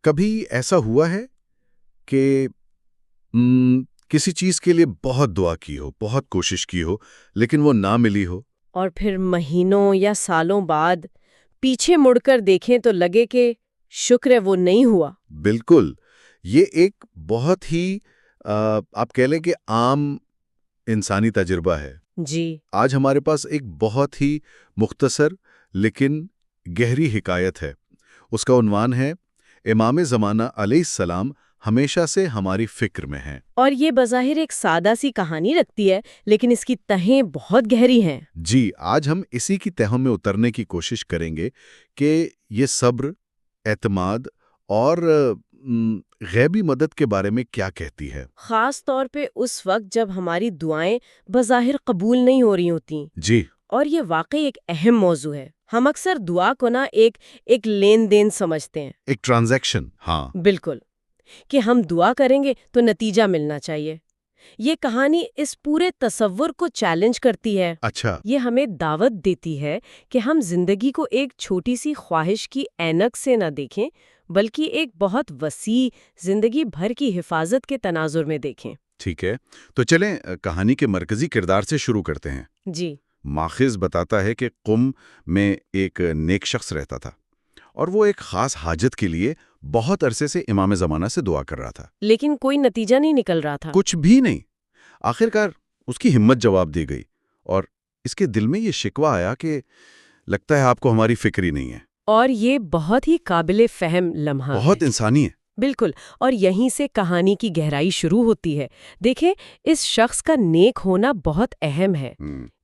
کبھی ایسا ہوا ہے کہ کسی چیز کے لیے بہت دعا کی ہو، بہت کوشش کی ہو، لیکن وہ نہ ملی ہو؟ اور پھر مہینوں یا سالوں بعد پیچھے مڑ کر دیکھیں تو لگے کہ شکر ہے وہ نہیں ہوا۔ بالکل، یہ ایک بہت ہی آپ کہہ لیں کہ عام انسانی تجربہ ہے۔ جی آج ہمارے پاس ایک بہت ہی مختصر لیکن گہری حکایت ہے۔ اس کا عنوان ہے امام زمانہ علیہ السلام ہمیشہ سے ہماری فکر میں ہیں۔ اور یہ بظاہر ایک سادہ سی کہانی رکھتی ہے، لیکن اس کی تہیں بہت گہری ہیں۔ جی، آج ہم اسی کی تہوں میں اترنے کی کوشش کریں گے کہ یہ صبر، اعتماد اور غیبی مدد کے بارے میں کیا کہتی ہے۔ خاص طور پہ اس وقت جب ہماری دعائیں بظاہر قبول نہیں ہو رہی ہوتیں۔ جی، اور یہ واقعی ایک اہم موضوع ہے۔ ہم اکثر دعا کو ایک لین دین سمجھتے ہیں۔ ایک ٹرانزیکشن، ہاں بالکل، کہ ہم دعا کریں گے تو نتیجہ ملنا چاہیے۔ یہ کہانی اس پورے تصور کو چیلنج کرتی ہے۔ اچھا، یہ ہمیں دعوت دیتی ہے کہ ہم زندگی کو ایک چھوٹی سی خواہش کی اینک سے نہ دیکھیں، بلکہ ایک بہت وسیع زندگی بھر کی حفاظت کے تناظر میں دیکھیں۔ ٹھیک ہے، تو چلیں کہانی کے مرکزی کردار سے شروع کرتے ہیں۔ جی، ماخذ بتاتا ہے کہ قم میں ایک نیک شخص رہتا تھا اور وہ ایک خاص حاجت کے لیے بہت عرصے سے امام زمانہ سے دعا کر رہا تھا۔ لیکن کوئی نتیجہ نہیں نکل رہا تھا۔ کچھ بھی نہیں۔ آخرکار اس کی ہمت جواب دی گئی اور اس کے دل میں یہ شکوہ آیا کہ لگتا ہے آپ کو ہماری فکر ہی نہیں ہے۔ اور یہ بہت ہی قابل فہم لمحہ ہے۔ بہت انسانی ہے۔ بالکل، اور یہیں سے کہانی کی گہرائی شروع ہوتی ہے۔ دیکھیں، اس شخص کا نیک ہونا بہت اہم ہے۔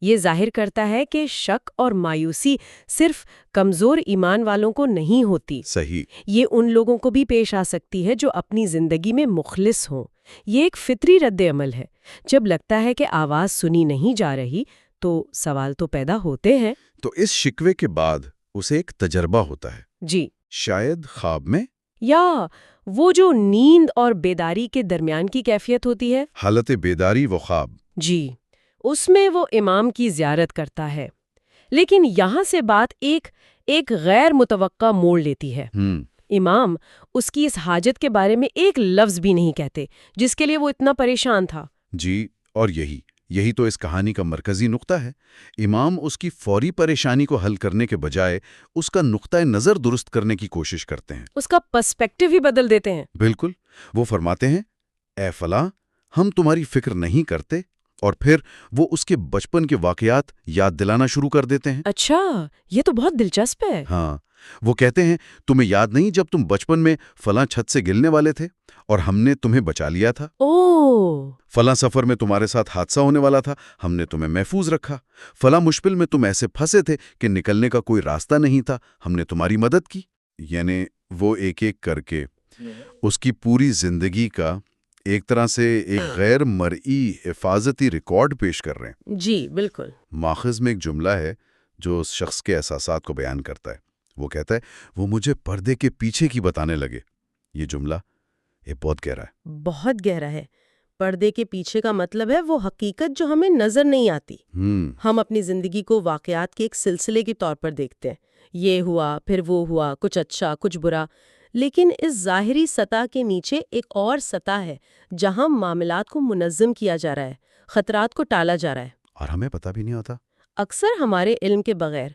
یہ ظاہر کرتا ہے کہ شک اور مایوسی صرف کمزور ایمان والوں کو نہیں ہوتی۔ صحیح۔ یہ ان لوگوں کو بھی پیش آ سکتی ہے جو اپنی زندگی میں مخلص ہوں۔ یہ ایک فطری رد عمل ہے۔ جب لگتا ہے کہ آواز سنی نہیں جا رہی تو سوال تو پیدا ہوتے ہیں۔ تو اس شکوے کے بعد اسے ایک تجربہ ہوتا ہے۔ جی، شاید خواب میں، یا وہ جو نیند اور بیداری کے درمیان کی کیفیت ہوتی ہے۔ حالت بیداری و خواب۔ جی، اس میں وہ امام کی زیارت کرتا ہے۔ لیکن یہاں سے بات ایک غیر متوقع موڑ لیتی ہے۔ امام اس کی اس حاجت کے بارے میں ایک لفظ بھی نہیں کہتے جس کے لیے وہ اتنا پریشان تھا۔ جی، اور یہی تو اس کہانی کا مرکزی نقطہ ہے۔ امام اس کی فوری پریشانی کو حل کرنے کے بجائے اس کا نقطہ نظر درست کرنے کی کوشش کرتے ہیں۔ اس کا پرسپیکٹیو ہی بدل دیتے ہیں۔ بالکل، وہ فرماتے ہیں، اے فلاں، ہم تمہاری فکر نہیں کرتے، اور پھر وہ اس کے بچپن کے واقعات یاد دلانا شروع کر دیتے ہیں۔ اچھا، یہ تو بہت دلچسپ ہے۔ ہاں، وہ کہتے ہیں، تمہیں یاد نہیں جب تم بچپن میں فلاں چھت سے گرنے والے تھے اور ہم نے تمہیں بچا لیا تھا؟ فلاں سفر میں تمہارے ساتھ حادثہ ہونے والا تھا، ہم نے تمہیں محفوظ رکھا۔ فلاں مشکل میں تم ایسے پھنسے تھے کہ نکلنے کا کوئی راستہ نہیں تھا، ہم نے تمہاری مدد کی۔ یعنی وہ ایک ایک کر کے اس کی پوری زندگی کا ایک طرح سے ایک غیر مرئی حفاظتی ریکارڈ پیش کر رہے ہیں۔ جی، بالکل۔ ماخذ میں ایک جملہ ہے جو اس شخص کے احساسات کو بیان کرتا ہے۔ وہ کہتا ہے، وہ مجھے پردے کے پیچھے کی بتانے لگے۔ یہ جملہ یہ بہت گہرا ہے۔ بہت گہرا ہے۔ پردے کے پیچھے کا مطلب ہے وہ حقیقت جو ہمیں نظر نہیں آتی۔ ہم اپنی زندگی کو واقعات کے ایک سلسلے کے طور پر دیکھتے ہیں۔ یہ ہوا، پھر وہ ہوا، کچھ اچھا، کچھ برا۔ لیکن اس ظاہری سطح کے نیچے ایک اور سطح ہے جہاں معاملات کو منظم کیا جا رہا ہے، خطرات کو ٹالا جا رہا ہے، اور ہمیں پتہ بھی نہیں ہوتا۔ اکثر ہمارے علم کے بغیر۔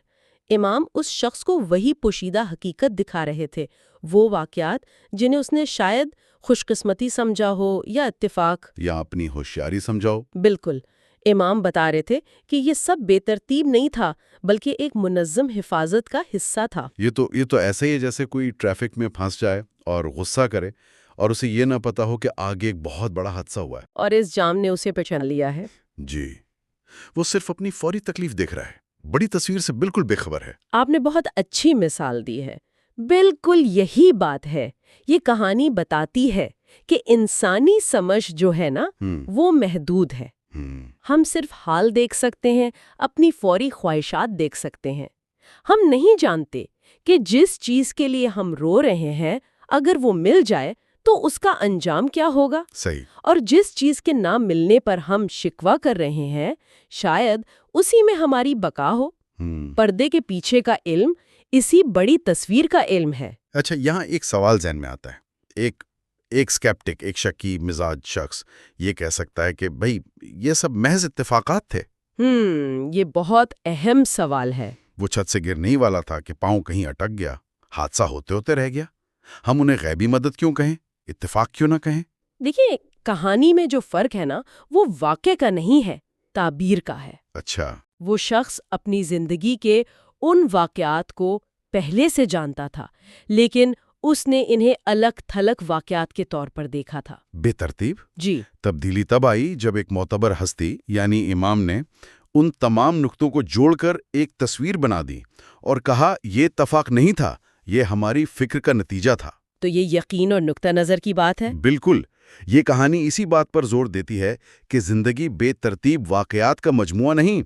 امام اس شخص کو وہی پوشیدہ حقیقت دکھا رہے تھے، وہ واقعات جنہیں اس نے شاید خوش قسمتی سمجھا ہو یا اتفاق یا اپنی ہوشیاری سمجھاؤ۔ بالکل، امام بتا رہے تھے کہ یہ سب بے ترتیب نہیں تھا بلکہ ایک منظم حفاظت کا حصہ تھا۔ یہ تو ایسا ہی ہے جیسے کوئی ٹریفک میں پھنس جائے اور غصہ کرے اور اسے یہ نہ پتا ہو کہ آگے ایک بہت بڑا حادثہ ہوا ہے، اور اس جام نے اسے پہچان لیا ہے۔ جی، وہ صرف اپنی فوری تکلیف دیکھ رہا ہے، بڑی تصویر سے بالکل بے خبر ہے۔ آپ نے بہت اچھی مثال دی ہے۔ بالکل یہی بات ہے۔ یہ کہانی بتاتی ہے کہ انسانی سمجھ جو ہے نا، وہ محدود ہے۔ ہم صرف حال دیکھ سکتے ہیں، اپنی فوری خواہشات دیکھ سکتے ہیں۔ ہم نہیں جانتے کہ جس چیز کے لیے ہم رو رہے ہیں اگر وہ مل جائے تو اس کا انجام کیا ہوگا۔ صحیح۔ اور جس چیز کے نہ ملنے پر ہم شکوہ کر رہے ہیں شاید اسی میں ہماری بقا ہو۔ پردے کے پیچھے کا علم اسی بڑی تصویر کا علم ہے۔ اچھا، یہاں ایک سوال ذہن میں آتا ہے۔ ایک اسکیپٹک، ایک شکی مزاج شخص یہ کہہ سکتا ہے کہ بھئی یہ سب محض اتفاقات تھے۔ یہ بہت اہم سوال ہے۔ وہ چھت سے گرنے ہی والا تھا کہ پاؤں کہیں اٹک گیا، حادثہ ہوتے ہوتے رہ گیا۔ ہم انہیں غیبی مدد کیوں کہیں، اتفاق کیوں نہ کہیں؟ دیکھیں، کہانی میں جو فرق ہے نا، وہ واقعے کا نہیں ہے، تعبیر کا ہے۔ اچھا۔ وہ شخص اپنی زندگی کے ان واقعات کو پہلے سے جانتا تھا، لیکن اس نے انہیں الگ تھلگ واقعات کے طور پر دیکھا تھا۔ بے ترتیب؟ جی۔ تبدیلی تب آئی جب ایک معتبر ہستی یعنی امام نے ان تمام نقطوں کو جوڑ کر ایک تصویر بنا دی اور کہا یہ اتفاق نہیں تھا، یہ ہماری فکر کا نتیجہ تھا۔ تو یہ یقین اور نقطہ نظر کی بات ہے؟ بالکل۔ یہ کہانی اسی بات پر زور دیتی ہے کہ زندگی بے ترتیب واقعات کا مجموعہ نہیں،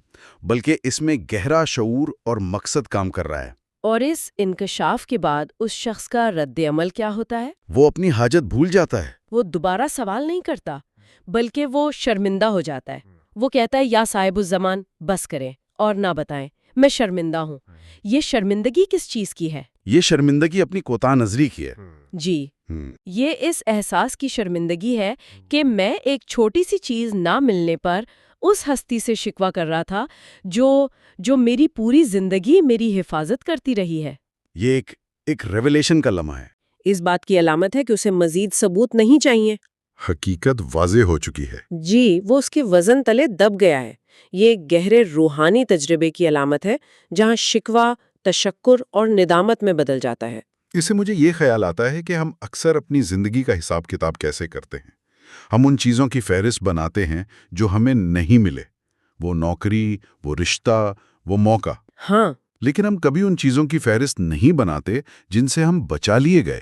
بلکہ اس میں گہرا شعور اور مقصد کام کر رہا ہے۔ اور اس انکشاف کے بعد اس شخص کا رد عمل کیا ہوتا ہے؟ وہ اپنی حاجت بھول جاتا ہے۔ وہ دوبارہ سوال نہیں کرتا، بلکہ وہ شرمندہ ہو جاتا ہے۔ وہ کہتا ہے یا صاحب الزمان بس کریں اور نہ بتائیں، میں شرمندہ ہوں۔ یہ شرمندگی کس چیز کی ہے؟ یہ شرمندگی اپنی کوتاہ نظری کی ہے۔ جی، یہ اس احساس کی شرمندگی ہے کہ میں ایک چھوٹی سی چیز نہ ملنے پر اس ہستی سے شکوہ کر رہا تھا جو میری پوری زندگی میری حفاظت کرتی رہی ہے۔ یہ ایک ریویلیشن کا لمحہ ہے۔ اس بات کی علامت ہے کہ اسے مزید ثبوت نہیں چاہیے۔ حقیقت واضح ہو چکی ہے۔ جی، وہ اس کے وزن تلے دب گیا ہے۔ یہ ایک گہرے روحانی تجربے کی علامت ہے جہاں شکوہ تشکر اور ندامت میں بدل جاتا ہے۔ اس سے مجھے یہ خیال آتا ہے کہ ہم اکثر اپنی زندگی کا حساب کتاب کیسے کرتے ہیں۔ ہم ان چیزوں کی فہرست بناتے ہیں جو ہمیں نہیں ملے، وہ نوکری، وہ رشتہ، وہ موقع۔ ہاں، لیکن ہم کبھی ان چیزوں کی فہرست نہیں بناتے جن سے ہم بچا لیے گئے،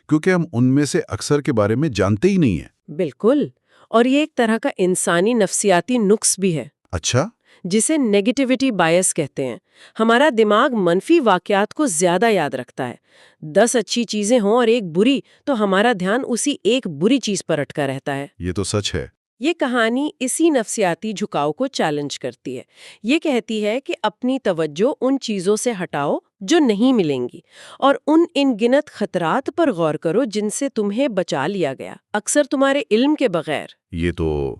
کیونکہ ہم ان میں سے اکثر کے بارے میں جانتے ہی نہیں ہیں۔ بالکل، اور یہ ایک طرح کا انسانی نفسیاتی نقص بھی ہے۔ اچھا؟ جسے نیگیٹیوٹی بائس کہتے ہیں۔ ہمارا دماغ منفی واقعات کو زیادہ یاد رکھتا ہے۔ 10 اچھی چیزیں ہوں اور ایک بری، تو ہمارا دھیان اسی ایک بری چیز پر اٹکا رہتا ہے۔ یہ تو سچ ہے۔ یہ کہانی اسی نفسیاتی جھکاؤ کو چیلنج کرتی ہے۔ یہ کہتی ہے کہ اپنی توجہ ان چیزوں سے ہٹاؤ جو نہیں ملیں گی، اور ان گنت خطرات پر غور کرو جن سے تمہیں بچا لیا گیا، اکثر تمہارے علم کے بغیر۔ یہ تو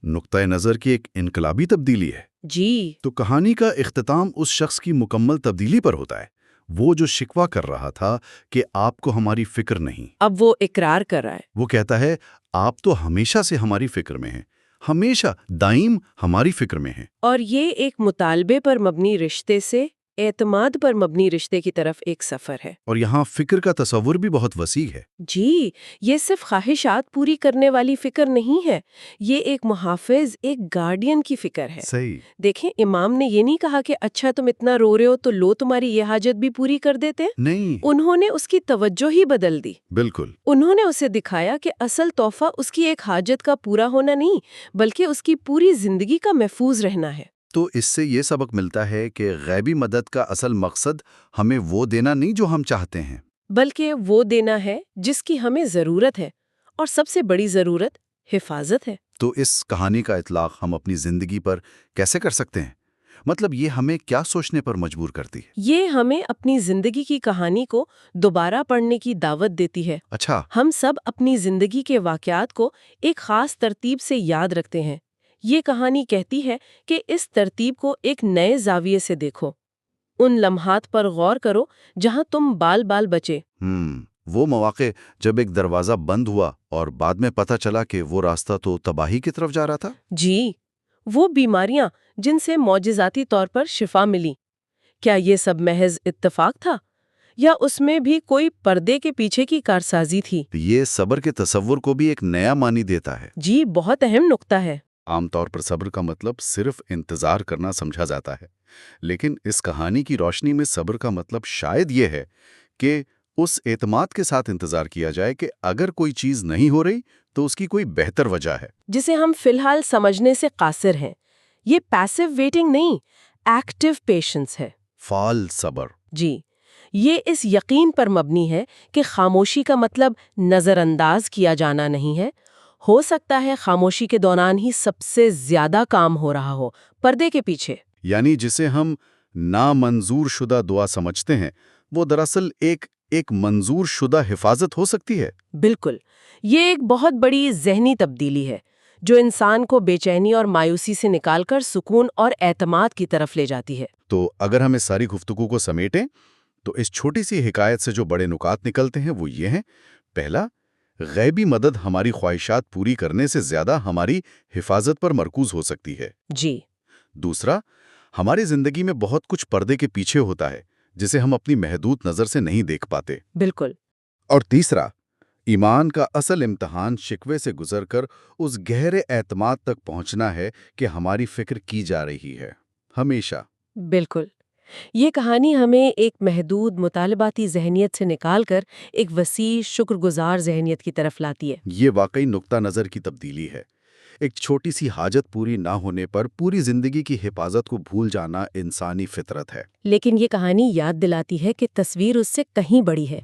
نقطۂ نظر کی ایک انقلابی تبدیلی ہے۔ جی۔ تو کہانی کا اختتام اس شخص کی مکمل تبدیلی پر ہوتا ہے، وہ جو شکوہ کر رہا تھا کہ آپ کو ہماری فکر نہیں، اب وہ اقرار کر رہا ہے۔ وہ کہتا ہے آپ تو ہمیشہ سے ہماری فکر میں ہیں، ہمیشہ دائم ہماری فکر میں ہیں۔ اور یہ ایک مطالبے پر مبنی رشتے سے اعتماد پر مبنی رشتے کی طرف ایک سفر ہے۔ اور یہاں فکر کا تصور بھی بہت وسیع ہے۔ جی، یہ صرف خواہشات پوری کرنے والی فکر نہیں ہے، یہ ایک محافظ، ایک گارڈین کی فکر ہے۔ صحیح۔ دیکھیں، امام نے یہ نہیں کہا کہ اچھا تم اتنا رو رہے ہو تو لو تمہاری یہ حاجت بھی پوری کر دیتے۔ نہیں، انہوں نے اس کی توجہ ہی بدل دی۔ بالکل۔ انہوں نے اسے دکھایا کہ اصل تحفہ اس کی ایک حاجت کا پورا ہونا نہیں، بلکہ اس کی پوری زندگی کا محفوظ رہنا ہے۔ تو اس سے یہ سبق ملتا ہے کہ غیبی مدد کا اصل مقصد ہمیں وہ دینا نہیں جو ہم چاہتے ہیں، بلکہ وہ دینا ہے جس کی ہمیں ضرورت ہے، اور سب سے بڑی ضرورت حفاظت ہے۔ تو اس کہانی کا اطلاق ہم اپنی زندگی پر کیسے کر سکتے ہیں؟ مطلب یہ ہمیں کیا سوچنے پر مجبور کرتی ہے؟ یہ ہمیں اپنی زندگی کی کہانی کو دوبارہ پڑھنے کی دعوت دیتی ہے۔ اچھا۔ ہم سب اپنی زندگی کے واقعات کو ایک خاص ترتیب سے یاد رکھتے ہیں۔ یہ کہانی کہتی ہے کہ اس ترتیب کو ایک نئے زاویے سے دیکھو، ان لمحات پر غور کرو جہاں تم بال بال بچے۔ وہ مواقع جب ایک دروازہ بند ہوا اور بعد میں پتہ چلا کہ وہ راستہ تو تباہی کی طرف جا رہا تھا۔ جی، وہ بیماریاں جن سے معجزاتی طور پر شفا ملی، کیا یہ سب محض اتفاق تھا یا اس میں بھی کوئی پردے کے پیچھے کی کارسازی تھی؟ یہ صبر کے تصور کو بھی ایک نیا معنی دیتا ہے۔ جی، بہت اہم نقطہ ہے۔ عام طور پر صبر کا مطلب صرف انتظار کرنا سمجھا جاتا ہے، لیکن اس کہانی کی روشنی میں صبر کا مطلب شاید یہ ہے کہ اس اعتماد کے ساتھ انتظار کیا جائے کہ اگر کوئی چیز نہیں ہو رہی تو اس کی کوئی بہتر وجہ ہے، جسے ہم فی الحال سمجھنے سے قاصر ہیں۔ یہ پیسو ویٹنگ نہیں، ایکٹیو پیشنس ہے۔ فعال صبر۔ جی، یہ اس یقین پر مبنی ہے کہ خاموشی کا مطلب نظر انداز کیا جانا نہیں ہے۔ ہو سکتا ہے خاموشی کے دوران ہی سب سے زیادہ کام ہو رہا ہو، پردے کے پیچھے۔ یعنی جسے ہم نامنظور شدہ دعا سمجھتے ہیں، وہ دراصل ایک ایک منظور شدہ حفاظت ہو سکتی ہے؟ بالکل، یہ ایک بہت بڑی ذہنی تبدیلی ہے جو انسان کو بے چینی اور مایوسی سے نکال کر سکون اور اعتماد کی طرف لے جاتی ہے۔ تو اگر ہم اس ساری گفتگو کو سمیٹیں تو اس چھوٹی سی حکایت سے جو بڑے نکات نکلتے ہیں وہ یہ ہیں: پہلا، غیبی مدد ہماری خواہشات پوری کرنے سے زیادہ ہماری حفاظت پر مرکوز ہو سکتی ہے۔ جی۔ دوسرا، ہماری زندگی میں بہت کچھ پردے کے پیچھے ہوتا ہے جسے ہم اپنی محدود نظر سے نہیں دیکھ پاتے۔ بالکل۔ اور تیسرا، ایمان کا اصل امتحان شکوے سے گزر کر اس گہرے اعتماد تک پہنچنا ہے کہ ہماری فکر کی جا رہی ہے، ہمیشہ۔ بالکل، یہ کہانی ہمیں ایک محدود مطالباتی ذہنیت سے نکال کر ایک وسیع شکر گزار ذہنیت کی طرف لاتی ہے۔ یہ واقعی نقطہ نظر کی تبدیلی ہے۔ ایک چھوٹی سی حاجت پوری نہ ہونے پر پوری زندگی کی حفاظت کو بھول جانا انسانی فطرت ہے۔ لیکن یہ کہانی یاد دلاتی ہے کہ تصویر اس سے کہیں بڑی ہے۔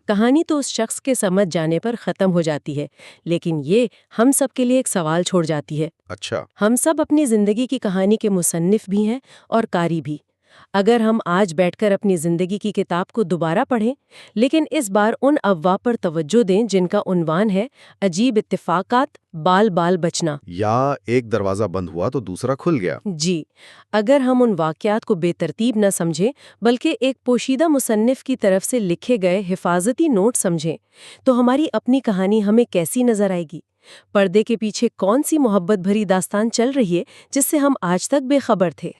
کہانی تو اس شخص کے سمجھ جانے پر ختم ہو جاتی ہے، لیکن یہ ہم سب کے لیے ایک سوال چھوڑ جاتی ہے۔ اچھا۔ ہم سب اپنی زندگی کی کہانی کے مصنف بھی ہیں اور قاری بھی۔ اگر ہم آج بیٹھ کر اپنی زندگی کی کتاب کو دوبارہ پڑھیں، لیکن اس بار ان ابواب پر توجہ دیں جن کا عنوان ہے عجیب اتفاقات، بال بال بچنا، یا ایک دروازہ بند ہوا تو دوسرا کھل گیا۔ جی، اگر ہم ان واقعات کو بے ترتیب نہ سمجھیں بلکہ ایک پوشیدہ مصنف کی طرف سے لکھے گئے حفاظتی نوٹ سمجھیں، تو ہماری اپنی کہانی ہمیں کیسی نظر آئے گی؟ پردے کے پیچھے کون سی محبت بھری داستان چل رہی ہے جس سے ہم آج تک بے خبر تھے؟